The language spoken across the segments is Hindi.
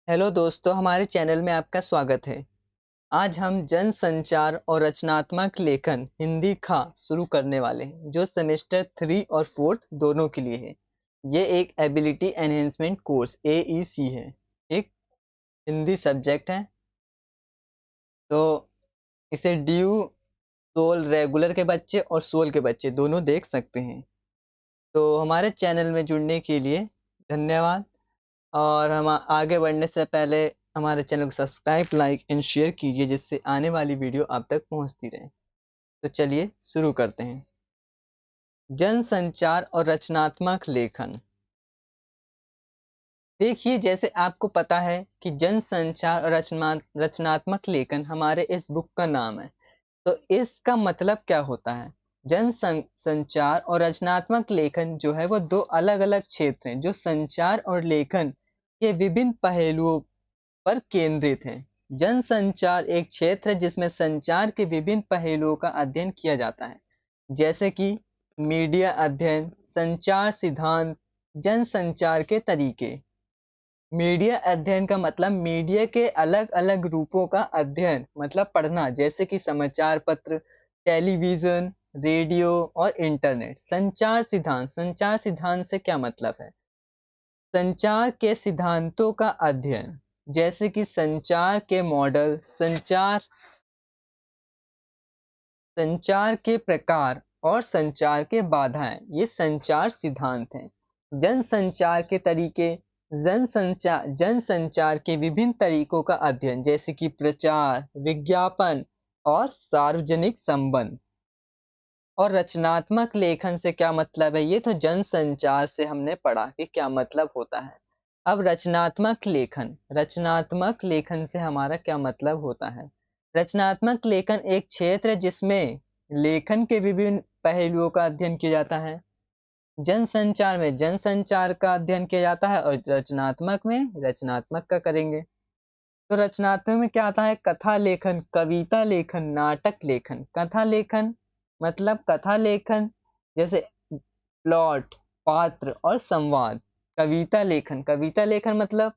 हेलो दोस्तों, हमारे चैनल में आपका स्वागत है। आज हम जन संचार और रचनात्मक लेखन हिंदी खा शुरू करने वाले हैं, जो सेमेस्टर 3 और 4 दोनों के लिए है। ये एक एबिलिटी एनहेंसमेंट कोर्स AEC है, एक हिंदी सब्जेक्ट है। तो इसे ड्यू, सोल, रेगुलर के बच्चे और सोल के बच्चे दोनों देख सकते हैं। तो हमारे चैनल में जुड़ने के लिए धन्यवाद। और हम आगे बढ़ने से पहले हमारे चैनल को सब्सक्राइब, लाइक एंड शेयर कीजिए, जिससे आने वाली वीडियो आप तक पहुंचती रहे। तो चलिए शुरू करते हैं। जन संचार और रचनात्मक लेखन। देखिए, जैसे आपको पता है कि जन संचार और रचनात्मक लेखन हमारे इस बुक का नाम है। तो इसका मतलब क्या होता है? संचार और रचनात्मक लेखन जो है वो दो अलग अलग क्षेत्र हैं, जो संचार और लेखन के विभिन्न पहलुओं पर केंद्रित है। जनसंचार एक क्षेत्र है जिसमें संचार के विभिन्न पहलुओं का अध्ययन किया जाता है, जैसे कि मीडिया अध्ययन, संचार सिद्धांत, जनसंचार के तरीके। मीडिया अध्ययन का मतलब मीडिया के अलग अलग रूपों का अध्ययन, मतलब पढ़ना, जैसे कि समाचार पत्र, टेलीविजन, रेडियो और इंटरनेट। संचार सिद्धांत से क्या मतलब है? संचार के सिद्धांतों का अध्ययन, जैसे कि संचार के मॉडल, संचार के प्रकार और संचार के बाधाएं, ये संचार सिद्धांत हैं। जनसंचार के तरीके, जनसंचार के विभिन्न तरीकों का अध्ययन, जैसे कि प्रचार, विज्ञापन और सार्वजनिक संबंध। और रचनात्मक लेखन से क्या मतलब है? ये तो जनसंचार से हमने पढ़ा कि क्या मतलब होता है। अब रचनात्मक लेखन से हमारा क्या मतलब होता है? रचनात्मक लेखन एक क्षेत्र है जिसमें लेखन के विभिन्न पहलुओं का अध्ययन किया जाता है। जनसंचार में जनसंचार का अध्ययन किया जाता है और रचनात्मक में रचनात्मक का करेंगे। तो रचनात्मक में क्या आता है? कथा लेखन, कविता लेखन, नाटक लेखन। कथा लेखन मतलब कथा लेखन, जैसे प्लॉट, पात्र और संवाद। कविता लेखन मतलब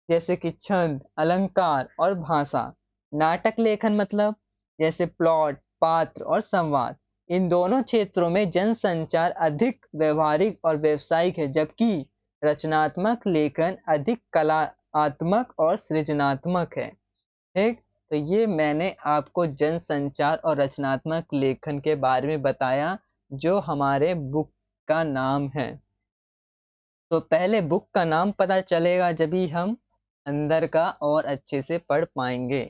जैसे कि छंद, अलंकार और भाषा। नाटक लेखन मतलब जैसे प्लॉट, पात्र और संवाद। इन दोनों क्षेत्रों में जनसंचार अधिक व्यवहारिक और व्यावसायिक है, जबकि रचनात्मक लेखन अधिक कलात्मक और सृजनात्मक है। ठीक, तो ये मैंने आपको जनसंचार और रचनात्मक लेखन के बारे में बताया, जो हमारे बुक का नाम है। तो पहले बुक का नाम पता चलेगा, जब ही हम अंदर का और अच्छे से पढ़ पाएंगे।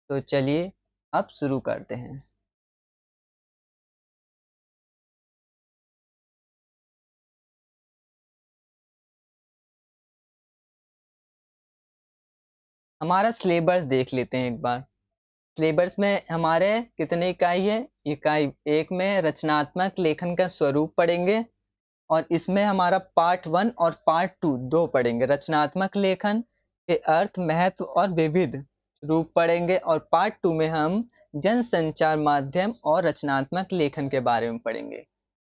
तो चलिए अब शुरू करते हैं। हमारा सिलेबस देख लेते हैं एक बार। सिलेबस में हमारे कितने इकाई है? इकाई एक में रचनात्मक लेखन का स्वरूप पढ़ेंगे, और इसमें हमारा पार्ट 1 और पार्ट 2 दो पढ़ेंगे। रचनात्मक लेखन के अर्थ, महत्व और विविध रूप पढ़ेंगे, और पार्ट 2 में हम जनसंचार माध्यम और रचनात्मक लेखन के बारे में पढ़ेंगे।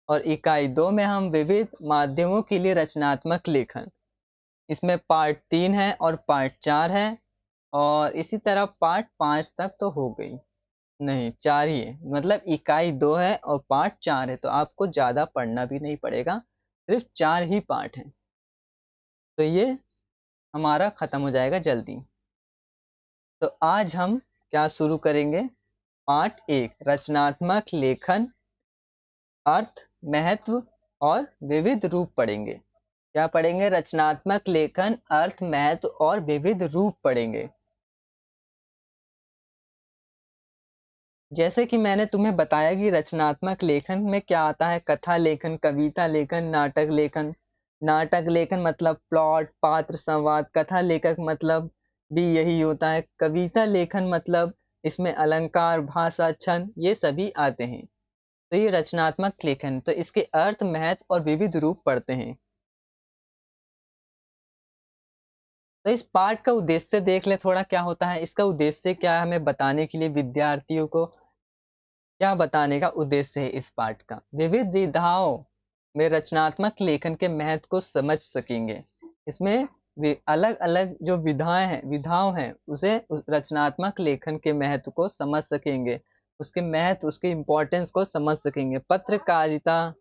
और इकाई 2 में हम विविध माध्यमों के लिए रचनात्मक लेखन, इसमें पार्ट 3 है और पार्ट 4 है। और इसी तरह पार्ट 5 तक तो हो गई, नहीं 4 ही है, मतलब इकाई 2 है और पार्ट 4 है, तो आपको ज़्यादा पढ़ना भी नहीं पड़ेगा, सिर्फ 4 ही पार्ट हैं। तो ये हमारा ख़त्म हो जाएगा जल्दी। तो आज हम क्या शुरू करेंगे? पार्ट 1, रचनात्मक लेखन, अर्थ, महत्व और विविध रूप पढ़ेंगे। क्या पढ़ेंगे? रचनात्मक लेखन, अर्थ, महत्व और विविध रूप पढ़ेंगे। जैसे कि मैंने तुम्हें बताया कि रचनात्मक लेखन में क्या आता है? कथा लेखन, कविता लेखन, नाटक लेखन। नाटक लेखन मतलब प्लॉट, पात्र, संवाद। कथा लेखक मतलब भी यही होता है। कविता लेखन मतलब इसमें अलंकार, भाषा, छंद, ये सभी आते हैं। तो ये रचनात्मक लेखन, तो इसके अर्थ, महत्व और विविध रूप पढ़ते हैं। तो इस पाठ का उद्देश्य देख ले थोड़ा, क्या होता है इसका उद्देश्य? क्या है? हमें बताने के लिए विद्यार्थियों को क्या बताने का उद्देश्य है इस पाठ का? विविध विधाओं में रचनात्मक लेखन के महत्व को समझ सकेंगे। इसमें अलग अलग जो विधाओं हैं उसे उस रचनात्मक लेखन के महत्व को समझ सकेंगे, उसके महत्व, उसके इम्पोर्टेंस को समझ सकेंगे। पत्रकारिता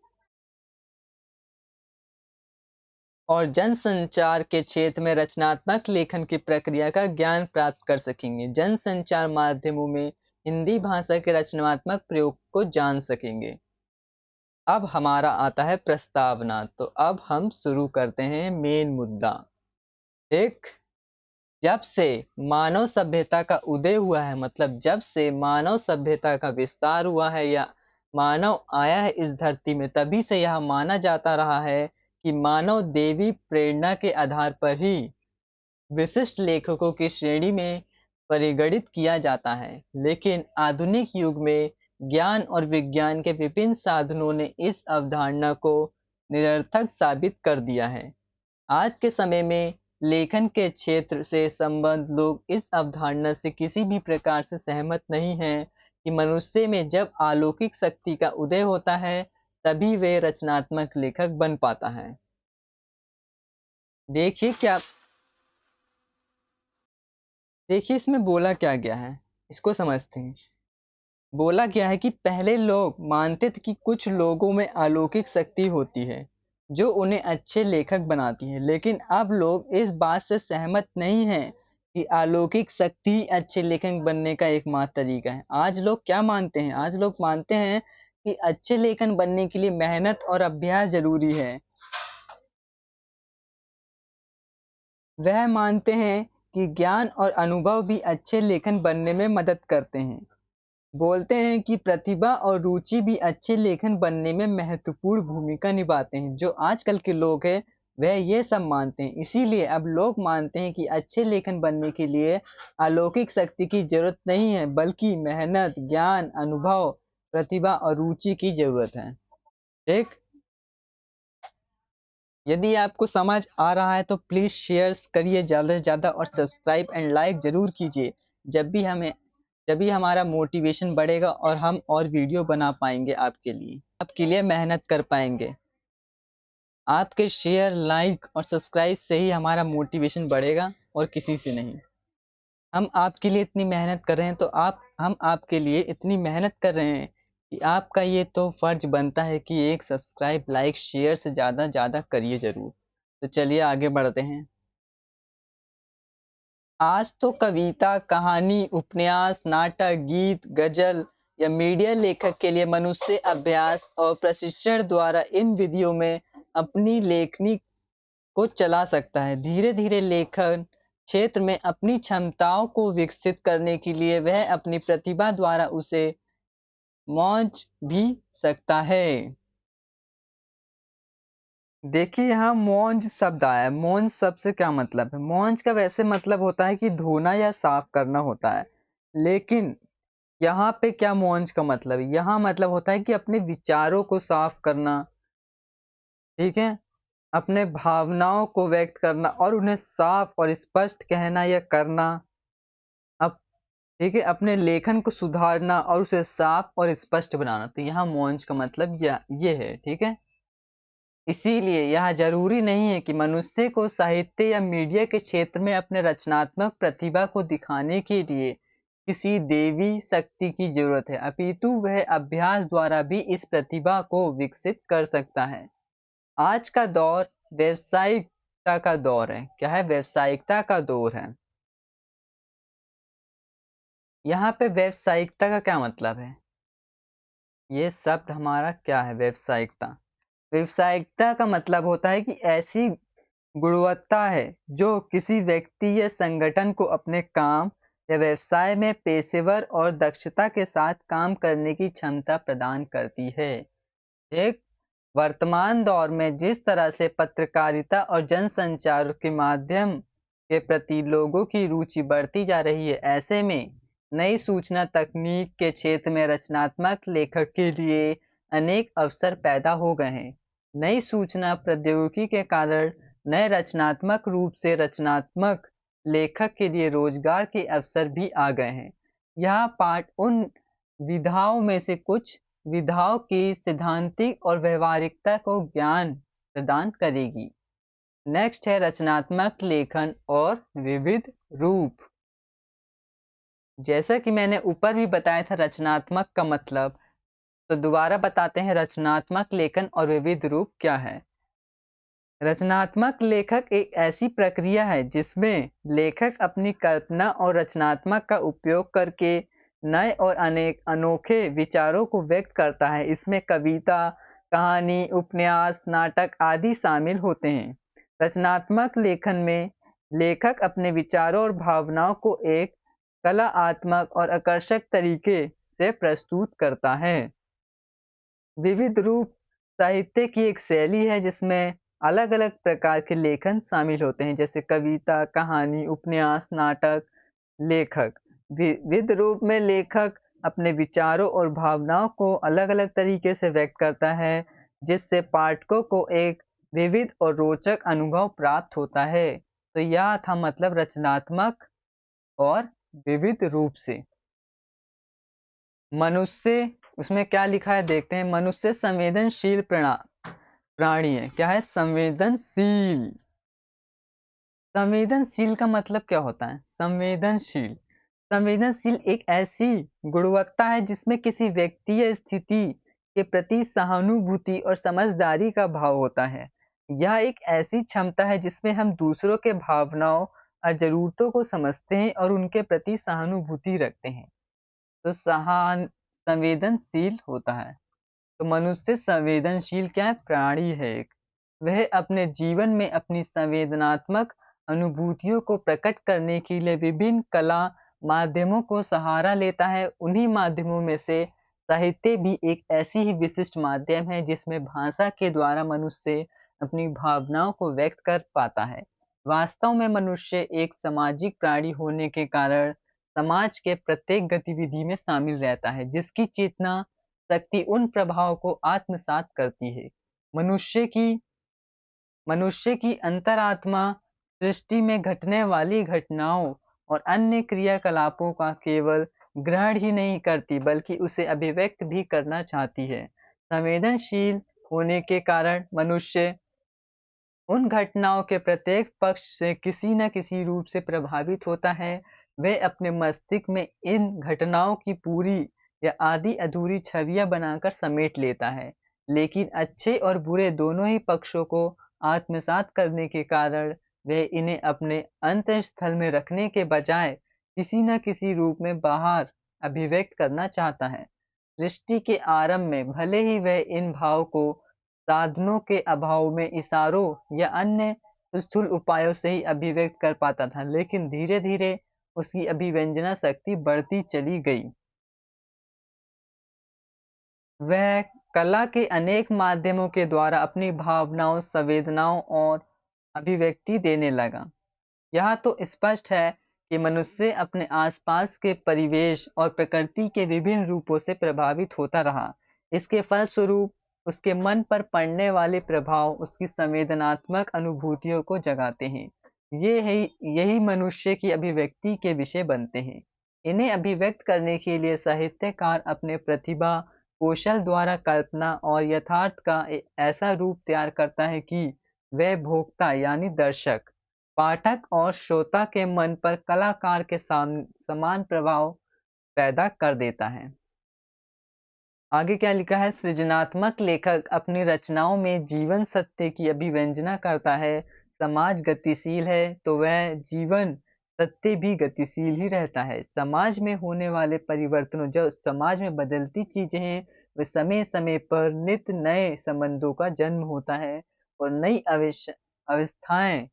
और जनसंचार के क्षेत्र में रचनात्मक लेखन की प्रक्रिया का ज्ञान प्राप्त कर सकेंगे। जनसंचार माध्यमों में हिंदी भाषा के रचनात्मक प्रयोग को जान सकेंगे। अब हमारा आता है प्रस्तावना। तो अब हम शुरू करते हैं मेन मुद्दा। एक, जब से मानव सभ्यता का उदय हुआ है, मतलब जब से मानव सभ्यता का विस्तार हुआ है या मानव आया है इस धरती में, तभी से यह माना जाता रहा है कि मानव देवी प्रेरणा के आधार पर ही विशिष्ट लेखकों की श्रेणी में परिगणित किया जाता है। लेकिन आधुनिक युग में ज्ञान और विज्ञान के विभिन्न साधनों ने इस अवधारणा को निरर्थक साबित कर दिया है। आज के समय में लेखन के क्षेत्र से संबंध लोग इस अवधारणा से किसी भी प्रकार से सहमत नहीं हैं कि मनुष्य में जब अलौकिक शक्ति का उदय होता है तभी वे रचनात्मक लेखक बन पाता है। देखिए क्या देखिए इसमें बोला क्या गया है, इसको समझते हैं। बोला गया है कि पहले लोग मानते थे कि कुछ लोगों में अलौकिक शक्ति होती है जो उन्हें अच्छे लेखक बनाती है, लेकिन अब लोग इस बात से सहमत नहीं हैं कि अलौकिक शक्ति ही अच्छे लेखक बनने का एकमात्र तरीका है। आज लोग क्या मानते हैं? आज लोग मानते हैं कि अच्छे लेखक बनने के लिए मेहनत और अभ्यास जरूरी है। वह मानते हैं कि ज्ञान और अनुभव भी अच्छे लेखन बनने में मदद करते हैं। बोलते हैं कि प्रतिभा और रुचि भी अच्छे लेखन बनने में महत्वपूर्ण भूमिका निभाते हैं। जो आजकल के लोग हैं वह ये सब मानते हैं। इसीलिए अब लोग मानते हैं कि अच्छे लेखन बनने के लिए अलौकिक शक्ति की जरूरत नहीं है, बल्कि मेहनत, ज्ञान, अनुभव, प्रतिभा और रुचि की जरूरत है। ठीक, यदि आपको समझ आ रहा है तो प्लीज़ शेयर करिए ज़्यादा से ज़्यादा और सब्सक्राइब एंड लाइक ज़रूर कीजिए। जब भी हमारा मोटिवेशन बढ़ेगा और हम और वीडियो बना पाएंगे आपके लिए मेहनत कर पाएंगे। आपके शेयर, लाइक और सब्सक्राइब से ही हमारा मोटिवेशन बढ़ेगा और किसी से नहीं। हम आपके लिए इतनी मेहनत कर रहे हैं तो हम आपके लिए इतनी मेहनत कर रहे हैं कि आपका ये तो फर्ज बनता है कि एक सब्सक्राइब, लाइक, शेयर से ज़्यादा करिए ज़रूर। तो चलिए आगे बढ़ते हैं। आज तो कविता, कहानी, उपन्यास, नाटक, गीत, गजल या मीडिया लेखक के लिए मनुष्य अभ्यास और प्रशिक्षण द्वारा इन विधियों में अपनी लेखनी को चला सकता है। धीरे धीरे लेखन क्षेत्र में अपनी क्षमताओं को विकसित करने के लिए वह अपनी प्रतिभा द्वारा उसे मौज भी सकता है। देखिए यहाँ मौज शब्द आया है। मौज शब्द से क्या मतलब है? मौज का वैसे मतलब होता है कि धोना या साफ करना होता है, लेकिन यहाँ पे क्या मौज का मतलब है? यहाँ मतलब होता है कि अपने विचारों को साफ करना, ठीक है, अपने भावनाओं को व्यक्त करना और उन्हें साफ और स्पष्ट कहना या करना। अब ठीक है, अपने लेखन को सुधारना और उसे साफ और स्पष्ट बनाना। तो यहाँ मौज का मतलब ये है, ठीक है। इसीलिए यह जरूरी नहीं है कि मनुष्य को साहित्य या मीडिया के क्षेत्र में अपने रचनात्मक प्रतिभा को दिखाने के लिए किसी देवी शक्ति की जरूरत है, अपितु वह अभ्यास द्वारा भी इस प्रतिभा को विकसित कर सकता है। आज का दौर व्यावसायिकता का दौर है। क्या है? व्यावसायिकता का दौर है। यहाँ पे व्यावसायिकता का क्या मतलब है? ये शब्द हमारा क्या है? व्यावसायिकता। व्यावसायिकता का मतलब होता है कि ऐसी गुणवत्ता है जो किसी व्यक्ति या संगठन को अपने काम या व्यवसाय में पेशेवर और दक्षता के साथ काम करने की क्षमता प्रदान करती है। एक, वर्तमान दौर में जिस तरह से पत्रकारिता और जनसंचार के माध्यम के प्रति लोगों की रुचि बढ़ती जा रही है, ऐसे में नई सूचना तकनीक के क्षेत्र में रचनात्मक लेखक के लिए अनेक अवसर पैदा हो गए हैं। नई सूचना प्रौद्योगिकी के कारण नए रचनात्मक रूप से रचनात्मक लेखक के लिए रोजगार के अवसर भी आ गए हैं। यह पाठ उन विधाओं में से कुछ विधाओं की सैद्धांतिक और व्यवहारिकता को ज्ञान प्रदान करेगी। नेक्स्ट है रचनात्मक लेखन और विविध रूप। जैसा कि मैंने ऊपर भी बताया था रचनात्मक का मतलब, तो दोबारा बताते हैं रचनात्मक लेखन और विविध रूप क्या है। रचनात्मक लेखक एक ऐसी प्रक्रिया है जिसमें लेखक अपनी कल्पना और रचनात्मक का उपयोग करके नए और अनेक अनोखे विचारों को व्यक्त करता है। इसमें कविता, कहानी, उपन्यास, नाटक आदि शामिल होते हैं। रचनात्मक लेखन में लेखक अपने विचारों और भावनाओं को एक कलात्मक और आकर्षक तरीके से प्रस्तुत करता है। विविध रूप साहित्य की एक शैली है जिसमें अलग-अलग प्रकार के लेखन शामिल होते हैं, जैसे कविता, कहानी, उपन्यास, नाटक। लेखक विविध रूप में लेखक अपने विचारों और भावनाओं को अलग-अलग तरीके से व्यक्त करता है, जिससे पाठकों को एक विविध और रोचक अनुभव प्राप्त होता है। तो यह था मतलब रचनात्मक और विविध रूप से। मनुष्य, उसमें क्या लिखा है देखते हैं। मनुष्य संवेदनशील प्राणी है। क्या है? संवेदनशील। संवेदनशील का मतलब क्या होता है? संवेदनशील, संवेदनशील एक ऐसी गुणवत्ता है जिसमें किसी व्यक्ति या स्थिति के प्रति सहानुभूति और समझदारी का भाव होता है। यह एक ऐसी क्षमता है जिसमें हम दूसरों के भावनाओं और जरूरतों को समझते हैं और उनके प्रति सहानुभूति रखते हैं। तो संवेदनशील होता है। तो मनुष्य संवेदनशील क्या है? प्राणी है एक। वह अपने जीवन में अपनी संवेदनात्मक अनुभूतियों को प्रकट करने के लिए विभिन्न कला माध्यमों को सहारा लेता है। उन्हीं माध्यमों में से साहित्य भी एक ऐसी ही विशिष्ट माध्यम है जिसमें भाषा के द्वारा मनुष्य अपनी भावनाओं को व्यक्त कर पाता है। वास्तव में मनुष्य एक सामाजिक प्राणी होने के कारण समाज के प्रत्येक गतिविधि में शामिल रहता है, जिसकी चेतना शक्ति उन प्रभावों को आत्मसात करती है। मनुष्य की मनुष्य की अंतरात्मा सृष्टि में घटने वाली घटनाओं और अन्य क्रियाकलापों का केवल ग्रहण ही नहीं करती, बल्कि उसे अभिव्यक्त भी करना चाहती है। संवेदनशील होने के कारण मनुष्य उन घटनाओं के प्रत्येक पक्ष से किसी न किसी रूप से प्रभावित होता है। वह अपने मस्तिष्क में इन घटनाओं की पूरी या आधी अधूरी छवियां बनाकर समेट लेता है, लेकिन अच्छे और बुरे दोनों ही पक्षों को आत्मसात करने के कारण वह इन्हें अपने अंतःस्थल में रखने के बजाय किसी न किसी रूप में बाहर अभिव्यक्त करना चाहता है। सृष्टि के आरंभ में भले ही वह इन भाव को साधनों के अभाव में इशारों या अन्य स्थूल उपायों से ही अभिव्यक्त कर पाता था, लेकिन धीरे-धीरे उसकी अभिव्यंजना शक्ति बढ़ती चली गई। वह कला के अनेक माध्यमों के द्वारा अपनी भावनाओं, संवेदनाओं और अभिव्यक्ति देने लगा। यह तो स्पष्ट है कि मनुष्य अपने आसपास के परिवेश और प्रकृति के विभिन्न रूपों से प्रभावित होता रहा। इसके फलस्वरूप उसके मन पर पड़ने वाले प्रभाव उसकी संवेदनात्मक अनुभूतियों को जगाते हैं। यही मनुष्य की अभिव्यक्ति के विषय बनते हैं। इन्हें अभिव्यक्त करने के लिए साहित्यकार अपने प्रतिभा कौशल द्वारा कल्पना और यथार्थ का ऐसा रूप तैयार करता है कि वह भोक्ता यानी दर्शक, पाठक और श्रोता के मन पर कलाकार के समान प्रभाव पैदा कर देता है। आगे क्या लिखा है? सृजनात्मक लेखक अपनी रचनाओं में जीवन सत्य की अभिव्यंजना करता है। समाज गतिशील है तो वह जीवन सत्य भी गतिशील ही रहता है। समाज में होने वाले परिवर्तनों, जो समाज में बदलती चीजें हैं, वे समय समय पर नित्य नए संबंधों का जन्म होता है और नई अवस्थाएं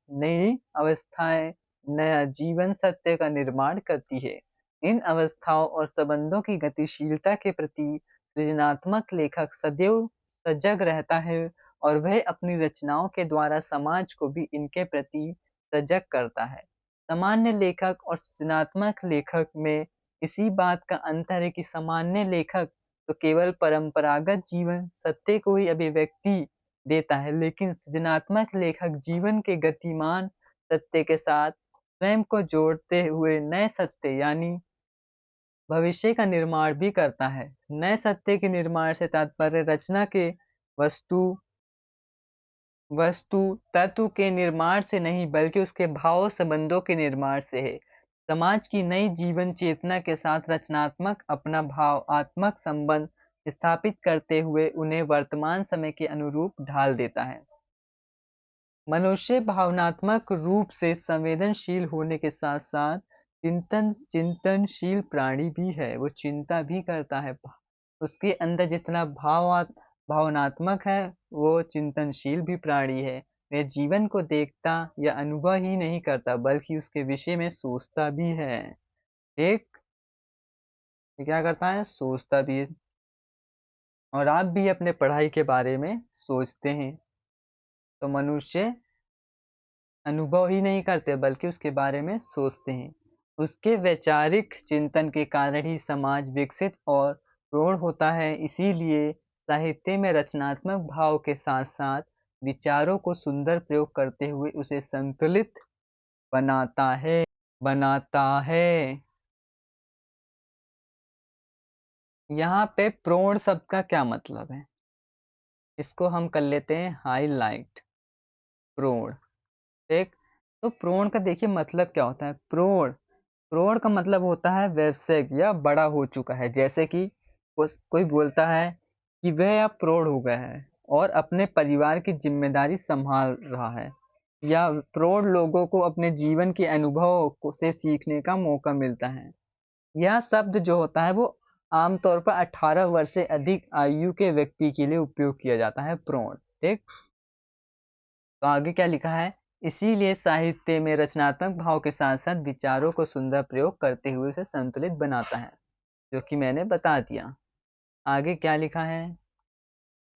नया जीवन सत्य का निर्माण करती है। इन अवस्थाओं और संबंधों की गतिशीलता के प्रति सृजनात्मक लेखक सदैव सजग रहता है और वह अपनी रचनाओं के द्वारा समाज को भी इनके प्रति सजग करता है। सामान्य लेखक और सृजनात्मक लेखक में इसी बात का अंतर है कि सामान्य लेखक तो केवल परंपरागत जीवन सत्य को ही अभिव्यक्ति देता है, लेकिन सृजनात्मक लेखक जीवन के गतिमान सत्य के साथ स्वयं को जोड़ते हुए नए सत्य यानी भविष्य का निर्माण भी करता है। नए सत्य के निर्माण से तात्पर्य रचना के वस्तु वस्तु तत्व के निर्माण से नहीं बल्कि उसके भाव संबंधों के निर्माण से है। समाज की नई जीवन चेतना के साथ रचनात्मक अपना भावात्मक संबंध स्थापित करते हुए उन्हें वर्तमान समय के अनुरूप ढाल देता है। मनुष्य भावनात्मक रूप से संवेदनशील होने के साथ साथ चिंतनशील प्राणी भी है। वो चिंता भी करता है। उसके अंदर जितना भावनात्मक है, वो चिंतनशील भी प्राणी है। वह जीवन को देखता या अनुभव ही नहीं करता बल्कि उसके विषय में सोचता भी है। एक क्या करता है? सोचता भी है। और आप भी अपने पढ़ाई के बारे में सोचते हैं, तो मनुष्य अनुभव ही नहीं करते बल्कि उसके बारे में सोचते हैं। उसके वैचारिक चिंतन के कारण ही समाज विकसित और प्रौढ़ होता है। इसीलिए साहित्य में रचनात्मक भाव के साथ साथ विचारों को सुंदर प्रयोग करते हुए उसे संतुलित बनाता है। यहाँ पे प्रौढ़ शब्द का क्या मतलब है, इसको हम कर लेते हैं हाईलाइट। प्रौढ़, ठीक। तो प्रौढ़ का देखिए मतलब क्या होता है। प्रौढ़ प्रौढ़ का मतलब होता है व्यवसायिक या बड़ा हो चुका है। जैसे कि कोई बोलता है कि वह अब प्रौढ़ हो गया है और अपने परिवार की जिम्मेदारी संभाल रहा है, या प्रौढ़ लोगों को अपने जीवन के अनुभव से सीखने का मौका मिलता है। यह शब्द जो होता है वो आमतौर पर 18 वर्ष से अधिक आयु के व्यक्ति के लिए उपयोग किया जाता है, प्रौढ़, ठीक। तो आगे क्या लिखा है? इसीलिए साहित्य में रचनात्मक भाव के साथ साथ विचारों को सुंदर प्रयोग करते हुए उसे संतुलित बनाता है, जो कि मैंने बता दिया। आगे क्या लिखा है?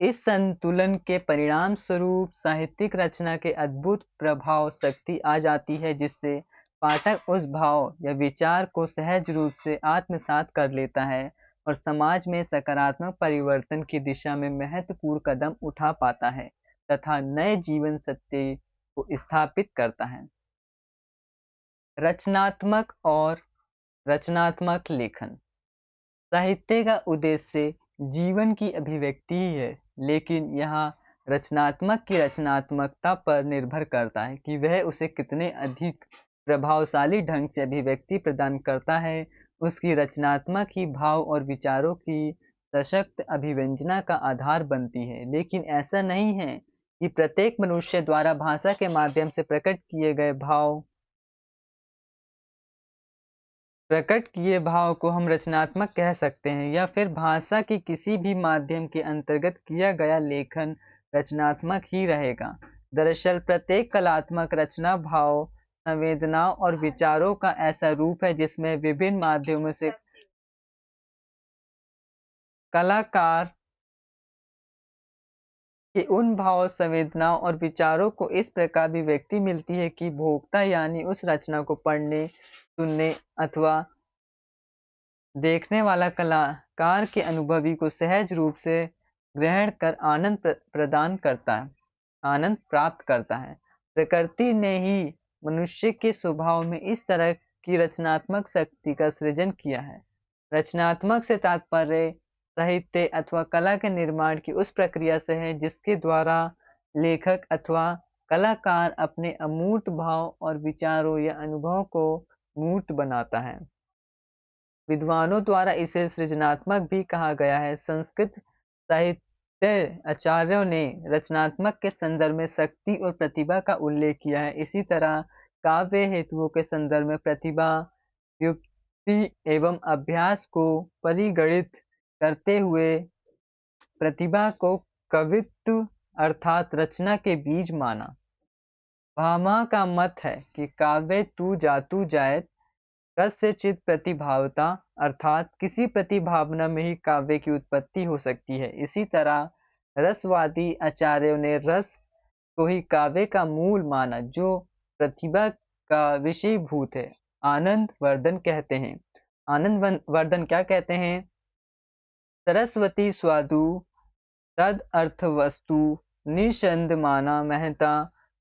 इस संतुलन के परिणाम स्वरूप साहित्यिक रचना के अद्भुत प्रभाव शक्ति आ जाती है, जिससे पाठक उस भाव या विचार को सहज रूप से आत्मसात कर लेता है और समाज में सकारात्मक परिवर्तन की दिशा में महत्वपूर्ण कदम उठा पाता है तथा नए जीवन सत्य को स्थापित करता है। रचनात्मक और रचनात्मक लेखन। साहित्य का उद्देश्य जीवन की अभिव्यक्ति ही है, लेकिन यहाँ रचनात्मक की रचनात्मकता पर निर्भर करता है कि वह उसे कितने अधिक प्रभावशाली ढंग से अभिव्यक्ति प्रदान करता है। उसकी रचनात्मक ही भाव और विचारों की सशक्त अभिव्यंजना का आधार बनती है। लेकिन ऐसा नहीं है कि प्रत्येक मनुष्य द्वारा भाषा के माध्यम से प्रकट किए भाव को हम रचनात्मक कह सकते हैं, या फिर भाषा के किसी भी माध्यम के अंतर्गत किया गया लेखन रचनात्मक ही रहेगा। दरअसल प्रत्येक कलात्मक रचना भाव, संवेदनाओं और विचारों का ऐसा रूप है जिसमें विभिन्न माध्यमों से कलाकार कि उन भाव, संवेदनाओं और विचारों को इस प्रकार अभिव्यक्ति मिलती है कि भोक्ता यानी उस रचना को पढ़ने, सुनने अथवा देखने वाला कलाकार के अनुभवी को सहज रूप से ग्रहण कर आनंद प्राप्त करता है। प्रकृति ने ही मनुष्य के स्वभाव में इस तरह की रचनात्मक शक्ति का सृजन किया है। रचनात्मक से तात्पर्य साहित्य अथवा कला के निर्माण की उस प्रक्रिया से है जिसके द्वारा लेखक अथवा कलाकार अपने अमूर्त भाव और विचारों या अनुभवों को मूर्त बनाता है। विद्वानों द्वारा इसे सृजनात्मक भी कहा गया है। संस्कृत साहित्य आचार्यों ने रचनात्मक के संदर्भ में शक्ति और प्रतिभा का उल्लेख किया है। इसी तरह काव्य हेतुओं के संदर्भ में प्रतिभा, युक्ति एवं अभ्यास को परिगणित करते हुए प्रतिभा को कवित्व अर्थात रचना के बीज माना। भामा का मत है कि काव्य तू जातु जायत कस्यचित् प्रतिभावता, अर्थात किसी प्रतिभावना में ही काव्य की उत्पत्ति हो सकती है। इसी तरह रसवादी आचार्यों ने रस को ही काव्य का मूल माना जो प्रतिभा का विषयभूत है। आनंद वर्धन कहते हैं, आनंद वर्धन क्या कहते हैं? सरस्वती स्वादु तद अर्थ वस्तु निषंद माना महता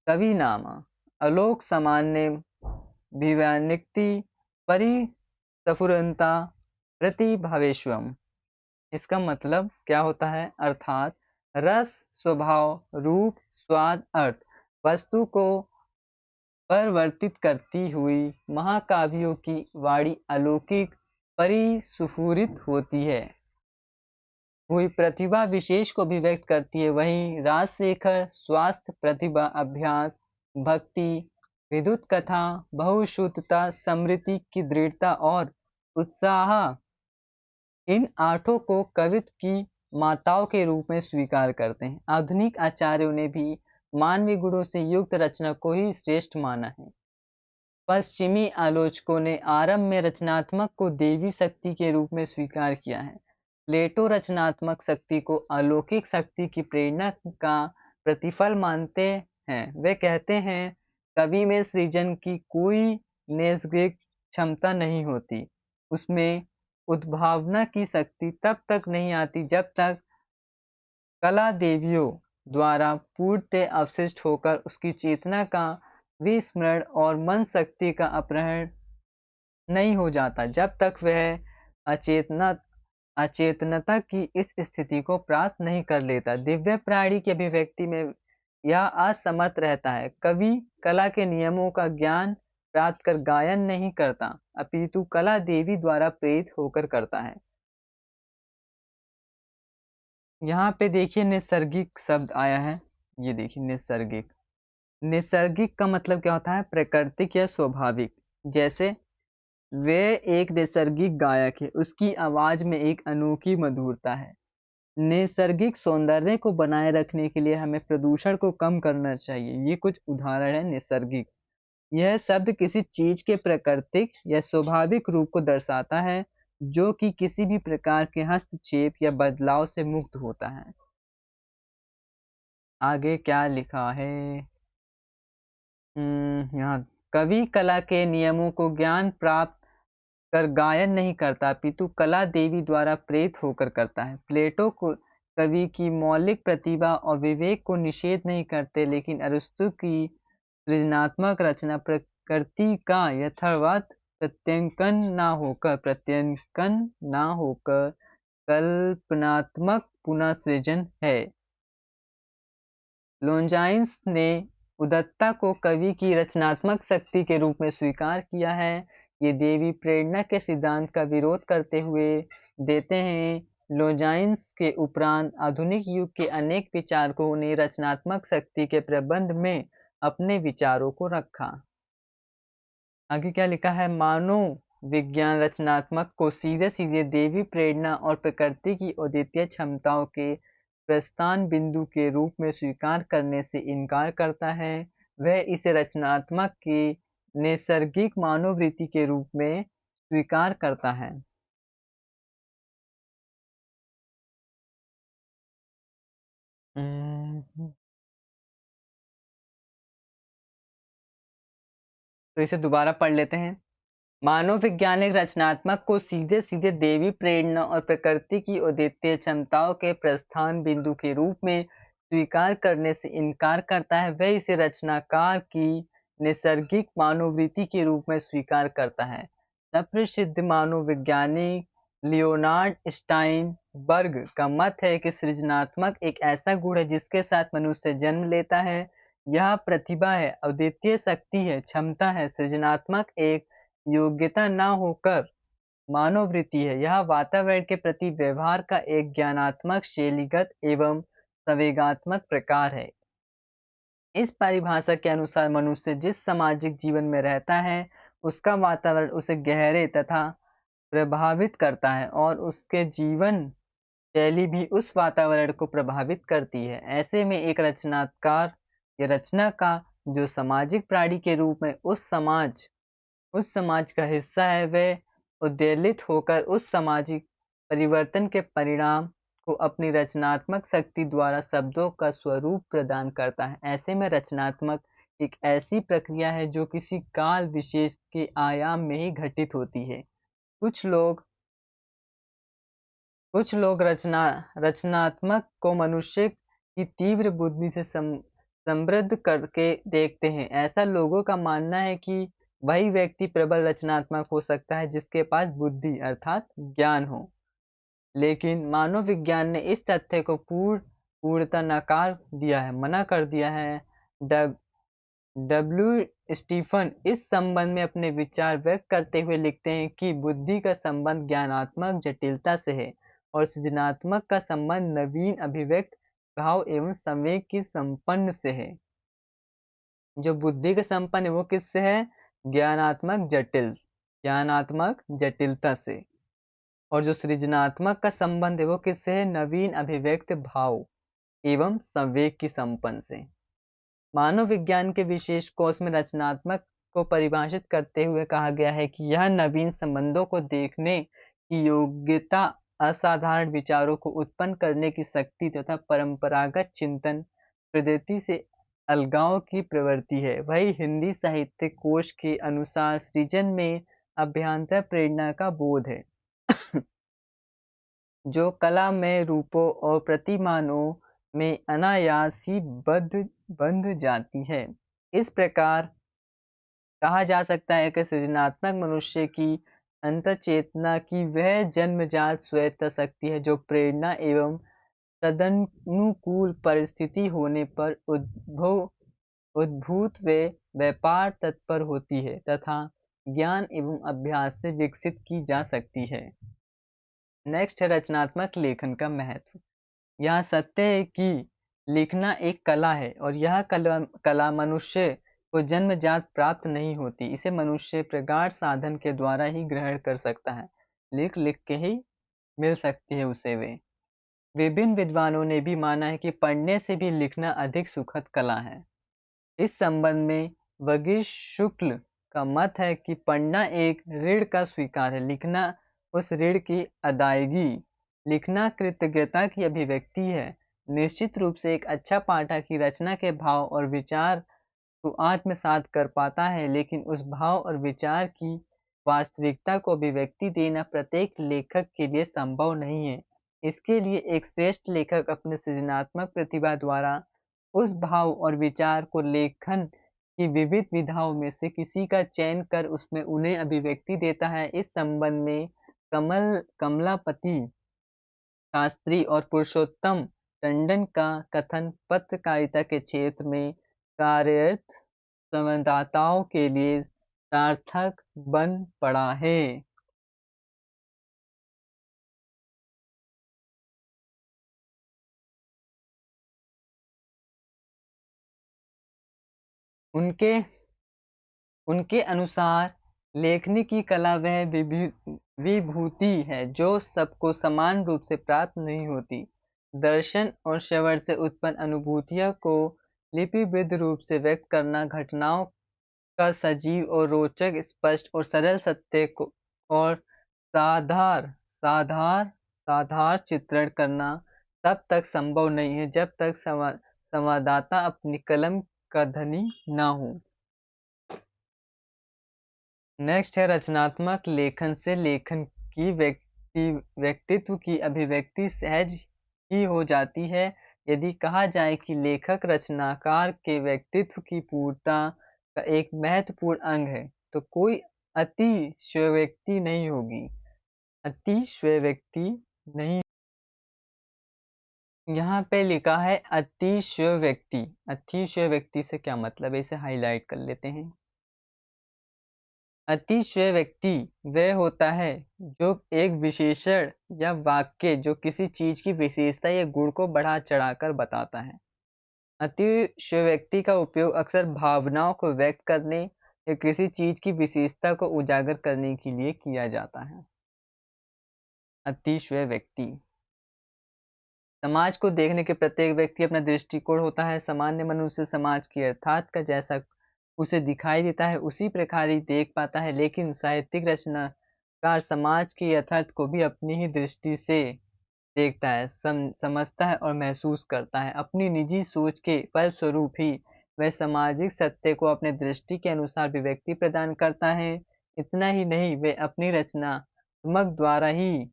कवि नामा, अलोक सामान्य भिव्यानिक्ति परिस्फुरन्ता प्रतिभावेश्वम। इसका मतलब क्या होता है? अर्थात रस, स्वभाव, रूप, स्वाद, अर्थ वस्तु को परिवर्तित करती हुई महाकाव्यों की वाणी अलौकिक परिस्फुरित होती है, हुई प्रतिभा विशेष को भी व्यक्त करती है। वहीं राजशेखर स्वास्थ्य, प्रतिभा, अभ्यास, भक्ति, विद्युत कथा, बहुश्रुतता, स्मृति की दृढ़ता और उत्साह, इन आठों को कवित्व की माताओं के रूप में स्वीकार करते हैं। आधुनिक आचार्यों ने भी मानवीय गुणों से युक्त रचना को ही श्रेष्ठ माना है। पश्चिमी आलोचकों ने आरंभ में रचनात्मक को देवी शक्ति के रूप में स्वीकार किया है। प्लेटो रचनात्मक शक्ति को अलौकिक शक्ति की प्रेरणा का प्रतिफल मानते हैं। वे कहते हैं कवि में सृजन की कोई नैसर्गिक क्षमता नहीं होती, उसमें उद्भावना की शक्ति तब तक नहीं आती जब तक कला देवियों द्वारा पूर्णतः अवशिष्ट होकर उसकी चेतना का विस्मरण और मन शक्ति का अपहरण नहीं हो जाता, जब तक वह अचेतनता की इस स्थिति को प्राप्त नहीं कर लेता। दिव्य प्राणी की अभिव्यक्ति में यह असमर्थ रहता है। कवि कला के नियमों का ज्ञान प्राप्त कर गायन नहीं करता, अपितु कला देवी द्वारा प्रेरित होकर करता है। यहाँ पे देखिए नैसर्गिक शब्द आया है, ये देखिए नैसर्गिक। नैसर्गिक का मतलब क्या होता है? प्राकृतिक या स्वाभाविक। जैसे वे एक नैसर्गिक गायक है, उसकी आवाज में एक अनोखी मधुरता है। नैसर्गिक सौंदर्य को बनाए रखने के लिए हमें प्रदूषण को कम करना चाहिए। ये कुछ उदाहरण है नैसर्गिक। यह शब्द किसी चीज के प्राकृतिक या स्वाभाविक रूप को दर्शाता है जो कि किसी भी प्रकार के हस्तक्षेप या बदलाव से मुक्त होता है। आगे क्या लिखा है? यहाँ कवि कला के नियमों को ज्ञान प्राप्त कर गायन नहीं करता, अपितु कला देवी द्वारा प्रेरित होकर करता है। प्लेटो को कवि की मौलिक प्रतिभा और विवेक को निषेध नहीं करते, लेकिन अरिस्तु की सृजनात्मक रचना प्रकृति का यथार्थ प्रत्यंकन ना होकर कल्पनात्मक पुनः सृजन है। लोंजाइन्स ने उदात्तता को कवि की रचनात्मक शक्ति के रूप में स्वीकार किया है। ये देवी प्रेरणा के सिद्धांत का विरोध करते हुए देते हैं। लोंजाइन्स के उपरांत आधुनिक युग के अनेक विचारकों ने रचनात्मक शक्ति के प्रबंध में अपने विचारों को रखा। आगे क्या लिखा है? मानव विज्ञान रचनात्मक को सीधे सीधे देवी प्रेरणा और प्रकृति की अद्वितीय क्षमताओं के प्रस्थान बिंदु के रूप में स्वीकार करने से इनकार करता है। वह इसे रचनात्मक की नैसर्गिक मानववृत्ति के रूप में स्वीकार करता है। तो इसे दोबारा पढ़ लेते हैं। मानव वैज्ञानिक रचनात्मक को सीधे सीधे देवी प्रेरणा और प्रकृति की अद्वितीय क्षमताओं के प्रस्थान बिंदु के रूप में स्वीकार करने से इनकार करता है। वह इसे रचनाकार की नैसर्गिक मानववृत्ति के रूप में स्वीकार करता है। सुप्रसिद्ध मानव वैज्ञानिक लियोनार्ड स्टाइनबर्ग का मत है कि सृजनात्मक एक ऐसा गुण है जिसके साथ मनुष्य जन्म लेता है। यह प्रतिभा है, अद्वितीय शक्ति है, क्षमता है। सृजनात्मक एक योग्यता न होकर मानववृत्ति है। यह वातावरण के प्रति व्यवहार का एक ज्ञानात्मक, शैलीगत एवं संवेगात्मक प्रकार है। इस परिभाषा के अनुसार मनुष्य जिस सामाजिक जीवन में रहता है उसका वातावरण उसे गहरे तथा प्रभावित करता है और उसके जीवन शैली भी उस वातावरण को प्रभावित करती है। ऐसे में एक रचनाकार या रचना का जो सामाजिक प्राणी के रूप में उस समाज का हिस्सा है, वह उद्वेलित होकर उस सामाजिक परिवर्तन के परिणाम को अपनी रचनात्मक शक्ति द्वारा शब्दों का स्वरूप प्रदान करता है। ऐसे में रचनात्मक एक ऐसी प्रक्रिया है जो किसी काल विशेष के आयाम में ही घटित होती है। कुछ लोग रचनात्मक को मनुष्य की तीव्र बुद्धि से समृद्ध करके देखते हैं। ऐसा लोगों का मानना है कि वही व्यक्ति प्रबल रचनात्मक हो सकता है जिसके पास बुद्धि अर्थात ज्ञान हो। लेकिन मानव विज्ञान ने इस तथ्य को पूर्ण पूर्णतः नकार दिया है, मना कर दिया है। डब्ल्यू स्टीफन इस संबंध में अपने विचार व्यक्त करते हुए लिखते हैं कि बुद्धि का संबंध ज्ञानात्मक जटिलता से है और सृजनात्मक का संबंध नवीन अभिव्यक्त भाव एवं संवेग की संपन्न से है। जो बुद्धि का संपन्न है वो किससे है? ज्ञानात्मक जटिलता से। और जो सृजनात्मक का संबंध है वो किससे है? नवीन अभिव्यक्त भाव एवं संवेग की संपन्न से। मानव विज्ञान के विशेष कोष में रचनात्मक को परिभाषित करते हुए कहा गया है कि यह नवीन संबंधों को देखने की योग्यता, असाधारण विचारों को उत्पन्न करने की शक्ति तथा परंपरागत चिंतन पद्धति से अलगाव की प्रवृत्ति है। वही हिंदी साहित्य कोश के अनुसार सृजन में अभ्यंतर प्रेरणा का बोध है जो कला में रूपों और प्रतिमानों में अनायास ही बंध जाती है। इस प्रकार कहा जा सकता है कि सृजनात्मक मनुष्य की अंतःचेतना की वह जन्मजात स्वायत्त शक्ति है जो प्रेरणा एवं तदनुकूल परिस्थिति होने पर उद्भूत व व्यापार तत्पर होती है तथा ज्ञान एवं अभ्यास से विकसित की जा सकती है। नेक्स्ट है रचनात्मक लेखन का महत्व। यह सत्य है कि लिखना एक कला है और यह कला मनुष्य को जन्मजात प्राप्त नहीं होती। इसे मनुष्य प्रगाढ़ साधन के द्वारा ही ग्रहण कर सकता है। लिख लिख के ही मिल सकती है उसे वे। विभिन्न विद्वानों ने भी माना है कि पढ़ने से भी लिखना अधिक सुखद कला है। इस संबंध में वगीश शुक्ल का मत है कि पढ़ना एक ऋण का स्वीकार है, लिखना उस ऋण की अदायगी। लिखना कृतज्ञता की अभिव्यक्ति है। निश्चित रूप से एक अच्छा पाठक की रचना के भाव और विचार को आत्मसात कर पाता है, लेकिन उस भाव और विचार की वास्तविकता को अभिव्यक्ति देना प्रत्येक लेखक के लिए संभव नहीं है। इसके लिए एक श्रेष्ठ लेखक अपने सृजनात्मक प्रतिभा द्वारा उस भाव और विचार को लेखन की विविध विधाओं में से किसी का चयन कर उसमें उन्हें अभिव्यक्ति देता है। इस संबंध में कमलापति शास्त्री और पुरुषोत्तम टंडन का कथन पत्रकारिता के क्षेत्र में कार्यरत संवाददाताओं के लिए सार्थक बन पड़ा है। उनके अनुसार लेखनी की कला वह विभूति है जो सबको समान रूप से प्राप्त नहीं होती। दर्शन और श्रवण से उत्पन्न अनुभूतियों को लिपिबद्ध रूप से व्यक्त करना, घटनाओं का सजीव और रोचक, स्पष्ट और सरल सत्य को और साधार चित्रण करना तब तक संभव नहीं है जब तक संवाददाता अपनी कलम का धनी न हो। नेक्स्ट है रचनात्मक लेखन से लेखन की व्यक्तित्व की अभिव्यक्ति सहज ही हो जाती है। यदि कहा जाए कि लेखक रचनाकार के व्यक्तित्व की पूर्णता का एक महत्वपूर्ण अंग है तो कोई अतिशयोक्ति नहीं होगी। यहाँ पे लिखा है अतिशयोक्ति। अतिशयोक्ति से क्या मतलब है, इसे हाईलाइट कर लेते हैं। अतिशय व्यक्ति वह होता है जो एक विशेषण या वाक्य जो किसी चीज की विशेषता या गुण को बढ़ा चढ़ाकर बताता है। अतिशयोक्ति का उपयोग अक्सर भावनाओं को व्यक्त करने या किसी चीज की विशेषता को उजागर करने के लिए किया जाता है। अतिशयोक्ति समाज को देखने के प्रत्येक व्यक्ति अपना दृष्टिकोण होता है। सामान्य मनुष्य समाज की अर्थात का जैसा उसे दिखाई देता है उसी प्रकार ही देख पाता है, लेकिन साहित्यिक रचनाकार समाज के यथार्थ को भी अपनी ही दृष्टि से देखता है, समझता है और महसूस करता है। अपनी निजी सोच के फलस्वरूप ही वह सामाजिक सत्य को अपने दृष्टि के अनुसार अभिव्यक्ति प्रदान करता है। इतना ही नहीं, वह अपनी रचनात्मक द्वारा ही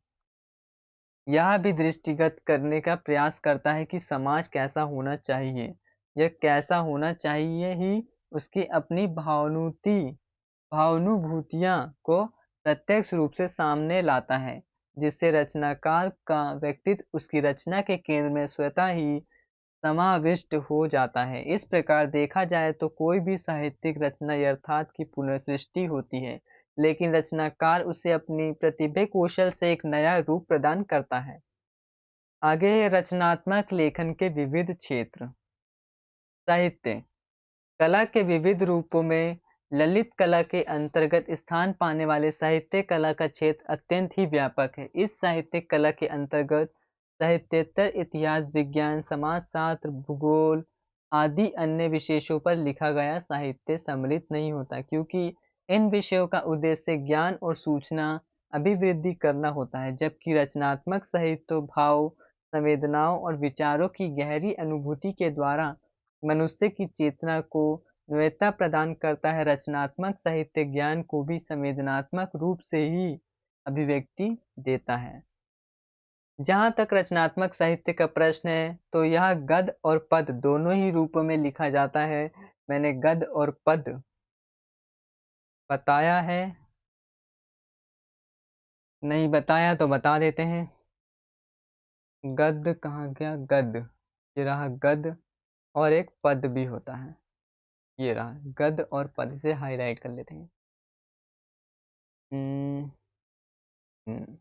यह भी दृष्टिगत करने का प्रयास करता है कि समाज कैसा होना चाहिए। यह कैसा होना चाहिए ही उसकी अपनी भावनुभूतियां को प्रत्यक्ष रूप से सामने लाता है, जिससे रचनाकार का व्यक्तित्व उसकी रचना के केंद्र में स्वतः ही समाविष्ट हो जाता है। इस प्रकार देखा जाए तो कोई भी साहित्यिक रचना यथार्थ की पुनर्सृष्टि होती है, लेकिन रचनाकार उसे अपनी प्रतिभा कौशल से एक नया रूप प्रदान करता है। आगे रचनात्मक लेखन के विविध क्षेत्र। साहित्य कला के विविध रूपों में ललित कला के अंतर्गत स्थान पाने वाले साहित्य कला का क्षेत्र अत्यंत ही व्यापक है। इस साहित्य कला के अंतर्गत साहित्येतर इतिहास, विज्ञान, समाजशास्त्र, भूगोल आदि अन्य विषयों पर लिखा गया साहित्य सम्मिलित नहीं होता, क्योंकि इन विषयों का उद्देश्य ज्ञान और सूचना अभिवृद्धि करना होता है, जबकि रचनात्मक साहित्य भाव, संवेदनाओं और विचारों की गहरी अनुभूति के द्वारा मनुष्य की चेतना को नव्यता प्रदान करता है। रचनात्मक साहित्य ज्ञान को भी संवेदनात्मक रूप से ही अभिव्यक्ति देता है। जहाँ तक रचनात्मक साहित्य का प्रश्न है, तो यह गद्य और पद्य दोनों ही रूपों में लिखा जाता है। मैंने गद्य और पद्य बताया है, नहीं बताया तो बता देते हैं। गद्य कहाँ गया? गद्य, ये रहा गद्य, और एक पद्य भी होता है, ये रहा गद्य और पद्य, से हाईलाइट कर लेते हैं। हम्म, हम्म।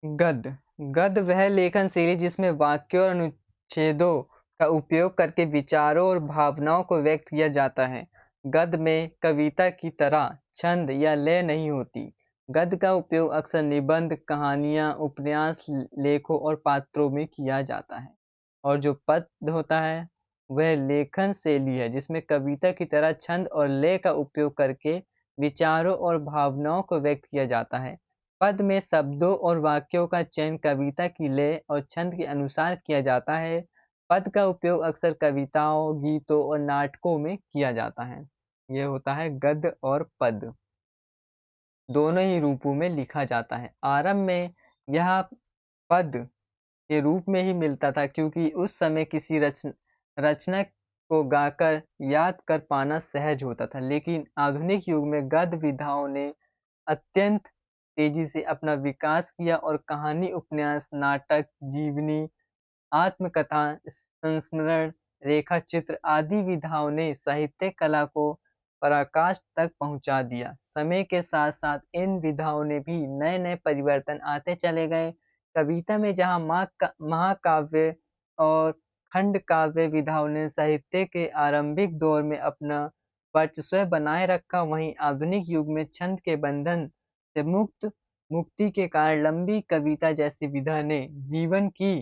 गद्य गद्य वह लेखन शैली जिसमें वाक्यों और अनुच्छेदों का उपयोग करके विचारों और भावनाओं को व्यक्त किया जाता है। गद्य में कविता की तरह छंद या लय नहीं होती। गद्य का उपयोग अक्सर निबंध, कहानियाँ, उपन्यास, लेखों और पात्रों में किया जाता है। और जो पद्य होता है वह लेखन शैली है जिसमें कविता की तरह छंद और लय का उपयोग करके विचारों और भावनाओं को व्यक्त किया जाता है। पद में शब्दों और वाक्यों का चयन कविता की लय और छंद के अनुसार किया जाता है। पद का उपयोग अक्सर कविताओं, गीतों और नाटकों में किया जाता है। यह होता है गद्य और पद्य, दोनों ही रूपों में लिखा जाता है। आरंभ में यह पद के रूप में ही मिलता था, क्योंकि उस समय किसी रचना को गाकर याद कर पाना सहज होता था। लेकिन आधुनिक युग में गद्य विधाओं ने अत्यंत तेजी से अपना विकास किया और कहानी, उपन्यास, नाटक, जीवनी, आत्मकथा, संस्मरण, रेखाचित्र आदि विधाओं ने साहित्य कला को पराकाष्ठ तक पहुंचा दिया। समय के साथ साथ इन विधाओं ने भी नए नए परिवर्तन आते चले गए। कविता में जहाँ महाकाव्य और खंड काव्य विधाओं ने साहित्य के आरंभिक दौर में अपना वर्चस्व बनाए रखा, वहीं आधुनिक युग में छंद के बंधन से मुक्ति के कारण लंबी कविता जैसी विधा ने जीवन की